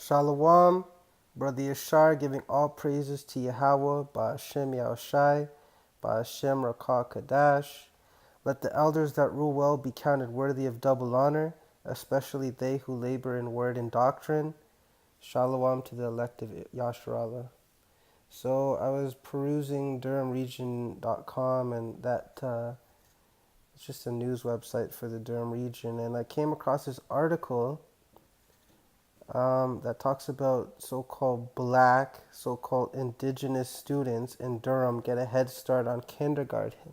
Shalom, Brother Yashar, giving all praises to Yahweh, Ba'ashem Yahushai, Ba'ashem Rakah Kadash. Let the elders that rule well be counted worthy of double honor, especially they who labor in word and doctrine. Shalom to the elect of Yasharallah. So I was perusing DurhamRegion.com, and it's just a news website for the Durham region, and I came across this article that talks about so-called black, so-called indigenous students in Durham get a head start on kindergarten.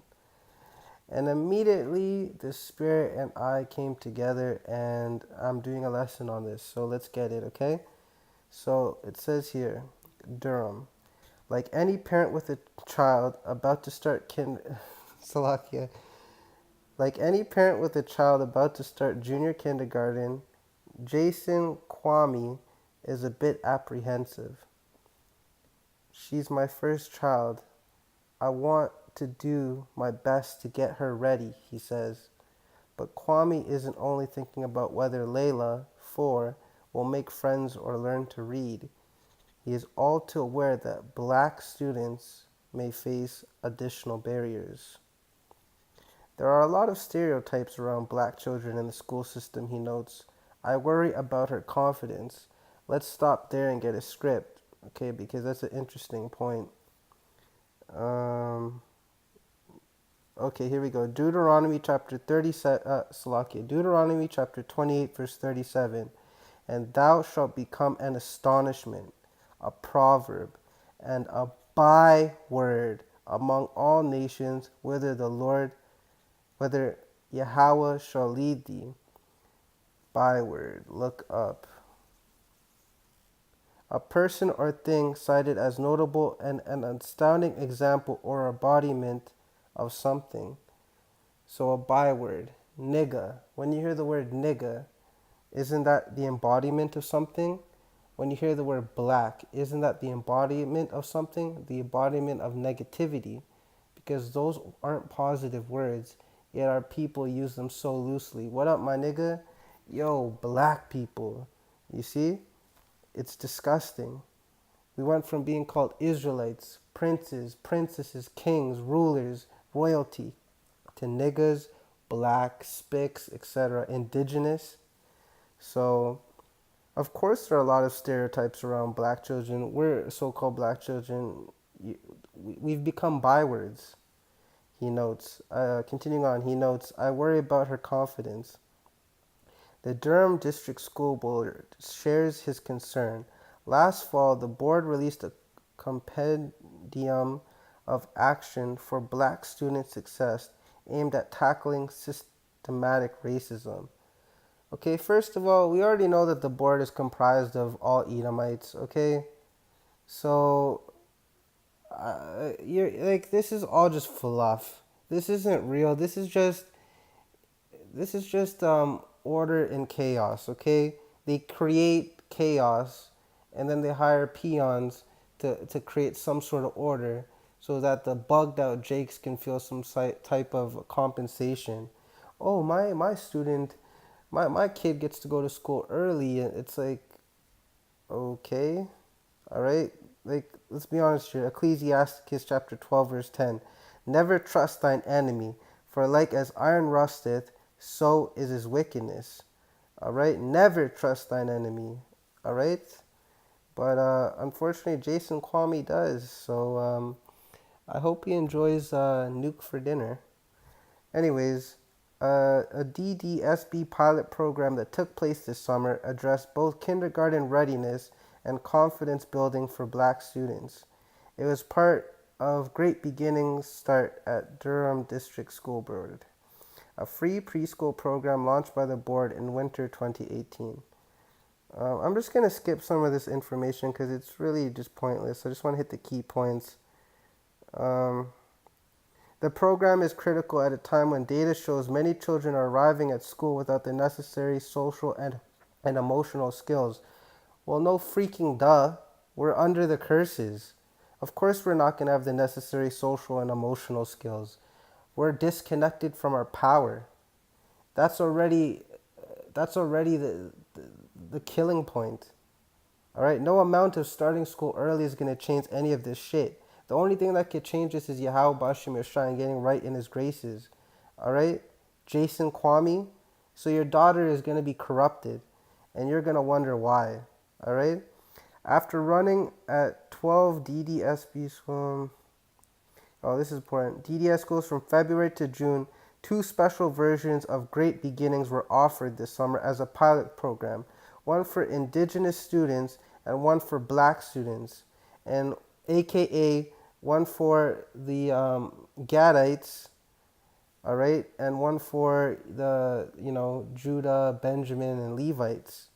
And immediately the spirit and I came together, and I'm doing a lesson on this. So let's get it, okay? So it says here, Durham. Like any parent with a child about to start Salakia. Like any parent with a child about to start junior kindergarten, Jason Kwame is a bit apprehensive. She's my first child. I want to do my best to get her ready, he says. But Kwame isn't only thinking about whether Layla, 4, will make friends or learn to read. He is all too aware that black students may face additional barriers. There are a lot of stereotypes around black children in the school system, he notes. I worry about her confidence. Let's stop there and get a script, okay, because that's an interesting point. Okay, here we go. Deuteronomy chapter 37, Deuteronomy chapter 28, verse 37. And thou shalt become an astonishment, a proverb, and a byword among all nations, whether Yahweh shall lead thee. Byword, look up. A person or thing cited as notable and an astounding example or embodiment of something. So a byword, nigga. When you hear the word nigga, isn't that the embodiment of something? When you hear the word black, isn't that the embodiment of something? The embodiment of negativity? Because those aren't positive words, yet our people use them so loosely. What up, my nigga? Yo, black people. You see? It's disgusting. We went from being called Israelites, princes, princesses, kings, rulers, royalty, to niggas, black, spics, etc., indigenous. So, of course, there are a lot of stereotypes around black children. We're so-called black children. We've become bywords, he notes. Continuing on, he notes, I worry about her confidence. The Durham District School Board shares his concern. Last fall, the board released a compendium of action for black student success aimed at tackling systematic racism. Okay, first of all, we already know that the board is comprised of all Edomites, okay? So, you're like, this is all just fluff. This isn't real. This is just order and chaos, okay? They create chaos, and then they hire peons to create some sort of order so that the bugged out jakes can feel some type of compensation. Oh, my kid gets to go to school early. It's like, okay, all right. Like, let's be honest here. Ecclesiasticus chapter 12, verse 10. Never trust thine enemy, for like as iron rusteth, so is his wickedness. All right, never trust thine enemy. All right, but unfortunately, Jason Kwame does. So I hope he enjoys Nuke for dinner. Anyways, a DDSB pilot program that took place this summer addressed both kindergarten readiness and confidence building for black students. It was part of Great Beginnings Start at Durham District School Board, a free preschool program launched by the board in winter 2018. I'm just going to skip some of this information because it's really just pointless. I just want to hit the key points. Um, the program is critical at a time when data shows many children are arriving at school without the necessary social and emotional skills. Well, no freaking duh. We're under the curses. Of course, we're not going to have the necessary social and emotional skills. We're disconnected from our power. That's already the killing point. All right, no amount of starting school early is gonna change any of this shit. The only thing that could change this is Yahweh Bashim Yeshua and getting right in His graces. All right, Jason Kwame. So your daughter is gonna be corrupted, and you're gonna wonder why. All right. After running at 12 DDSB swim. Oh, this is important. DDS schools from February to June. Two special versions of Great Beginnings were offered this summer as a pilot program, one for indigenous students and one for black students, and AKA one for the Gadites, all right, and one for the, Judah, Benjamin, and Levites,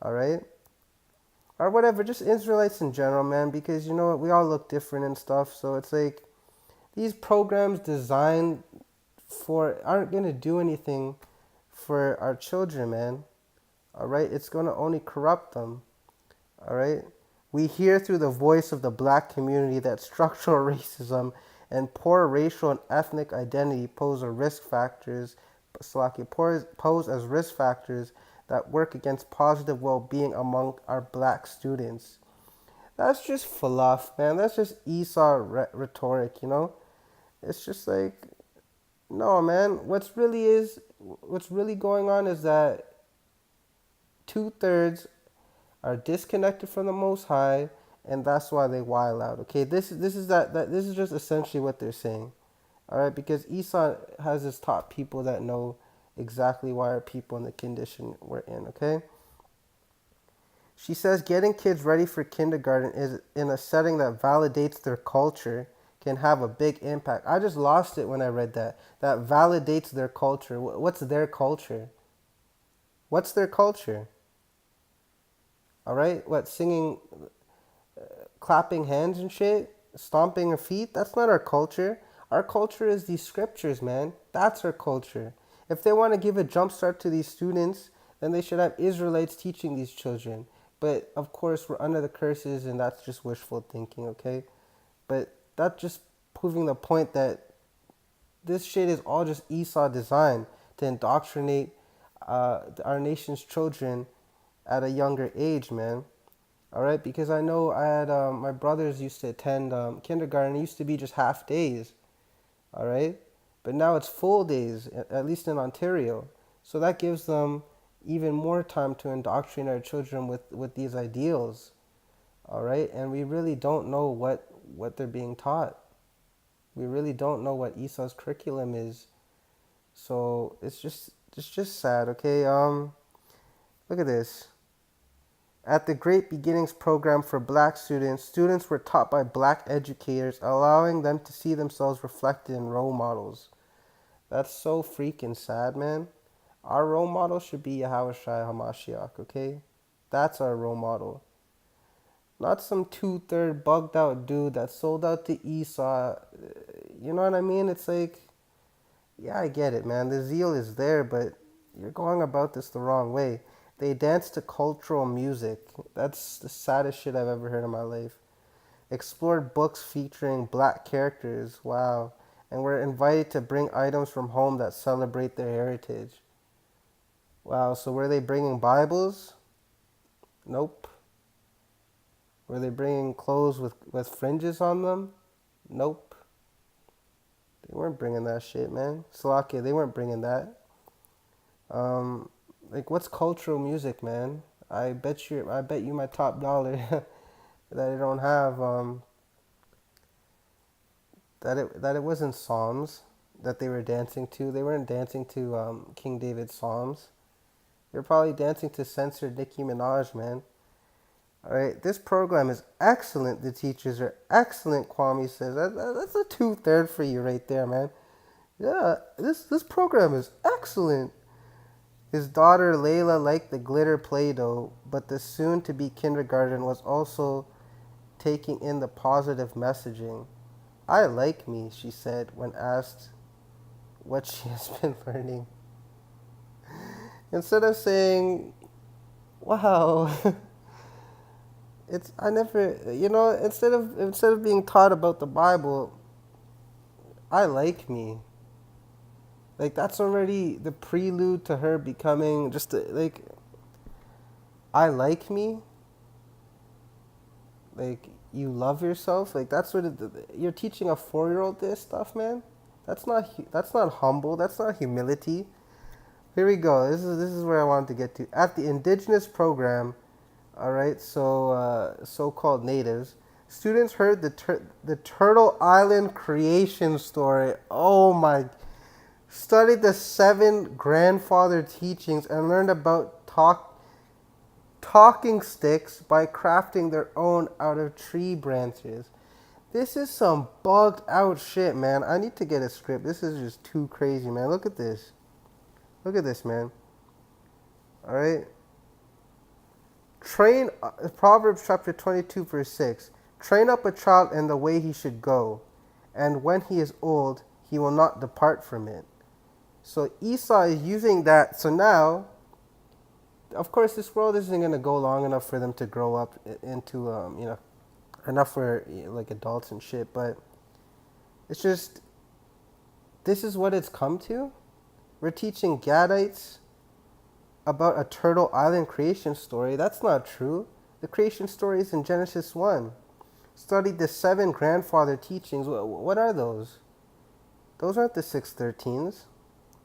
all right, or whatever, just Israelites in general, man, because you know what, we all look different and stuff, so it's like these programs designed for aren't going to do anything for our children, man. All right? It's going to only corrupt them. All right? We hear through the voice of the black community that structural racism and poor racial and ethnic identity pose as risk factors that work against positive well-being among our black students. That's just fluff, man. That's just Esau rhetoric, you know? It's just like, no, man. What's really going on is that 2/3 are disconnected from the Most High, and that's why they wild out. Okay, this is just essentially what they're saying. All right, because Esau has his top people that know exactly why our people in the condition we're in. Okay. She says getting kids ready for kindergarten is in a setting that validates their culture can have a big impact. I just lost it when I read that. That validates their culture. What's their culture? What's their culture? All right? What, singing, clapping hands and shit? Stomping our feet? That's not our culture. Our culture is these scriptures, man. That's our culture. If they want to give a jump start to these students, then they should have Israelites teaching these children. But of course, we're under the curses, and that's just wishful thinking, okay? But that's just proving the point that this shit is all just Esau designed to indoctrinate our nation's children at a younger age, man. All right, because I know I had my brothers used to attend kindergarten. It used to be just half days, all right, but now it's full days, at least in Ontario. So that gives them even more time to indoctrinate our children with these ideals, all right. And we really don't know what they're being taught. We really don't know what Esau's curriculum is. So it's just sad, okay? Look at this. At the Great Beginnings program for black students, students were taught by black educators, allowing them to see themselves reflected in role models. That's so freaking sad, man. Our role model should be Yahweh Shai HaMashiach, okay? That's our role model. Not some 2/3 bugged out dude that sold out to Esau. You know what I mean? It's like, yeah, I get it, man. The zeal is there, but you're going about this the wrong way. They dance to cultural music. That's the saddest shit I've ever heard in my life. Explored books featuring black characters. Wow. And were invited to bring items from home that celebrate their heritage. Wow, so were they bringing Bibles? Nope. Were they bringing clothes with fringes on them? Nope. They weren't bringing that shit, man. Slovakia, they weren't bringing that. Like, what's cultural music, man? I bet you my top dollar that I don't have that it wasn't psalms that they were dancing to. They weren't dancing to King David's psalms. They were probably dancing to censored Nicki Minaj, man. All right, this program is excellent. The teachers are excellent. Kwame says that's a 2/3 for you right there, man. Yeah, this program is excellent. His daughter Layla liked the glitter Play-Doh, but the soon-to-be kindergarten was also taking in the positive messaging. I like me, she said when asked what she has been learning. Instead of saying, wow, it's I never, instead of being taught about the Bible, I like me. Like, that's already the prelude to her becoming just like, I like me. Like, you love yourself. Like, that's what you're teaching a 4-year-old this stuff, man. That's not humble. That's not humility. Here we go. This is where I wanted to get to. At the indigenous program, all right. So so-called natives students heard the Turtle Island creation story. Oh my! Studied the 7 grandfather teachings and learned about talking sticks by crafting their own out of tree branches. This is some bugged out shit, man. I need to get a script. This is just too crazy, man. Look at this. Look at this, man. All right. Proverbs chapter 22, verse 6. Train up a child in the way he should go, and when he is old, he will not depart from it. So Esau is using that. So now, of course, this world isn't going to go long enough for them to grow up into, enough for like adults and shit. But it's just, this is what it's come to. We're teaching Gadites about a Turtle Island creation story. That's not true. The creation story is in Genesis 1. Studied the 7 grandfather teachings. What are those? Those aren't the 613s.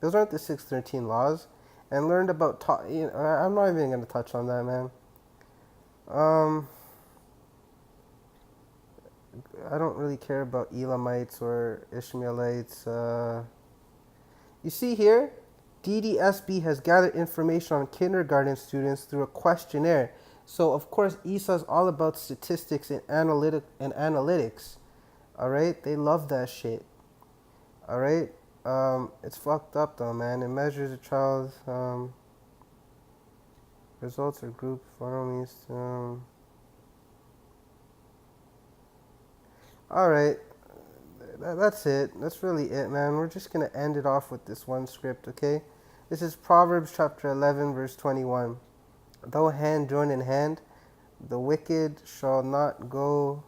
Those aren't the 613 laws. And learned about, I'm not even going to touch on that, man. I don't really care about Elamites or Ishmaelites. You see here, DDSB has gathered information on kindergarten students through a questionnaire. So of course Esau's all about statistics and analytics. All right, they love that shit. All right, it's fucked up though, man. It measures a child's results or group economies. All right, that's it. That's really it, man. We're just gonna end it off with this one script, okay? This is Proverbs chapter 11, verse 21. Though hand join in hand, the wicked shall not go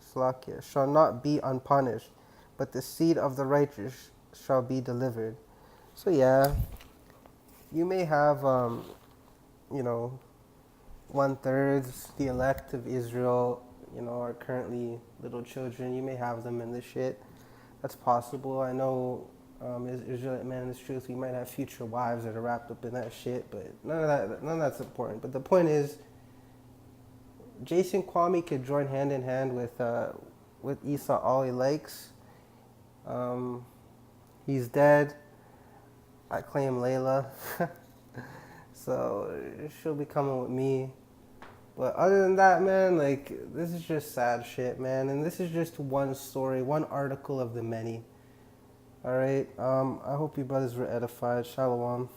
slakia, shall not be unpunished, but the seed of the righteous shall be delivered. So yeah, you may have you know, 1/3 the elect of Israel, are currently little children. You may have them in this shit. That's possible. I know, Israelite man is truth. We might have future wives that are wrapped up in that shit, but none of that's important. But the point is, Jason Kwame could join hand in hand with Esau all he likes. He's dead. I claim Layla, so she'll be coming with me. But other than that, man, like, this is just sad shit, man. And this is just one story, one article of the many. All right. I hope you brothers were edified. Shalom.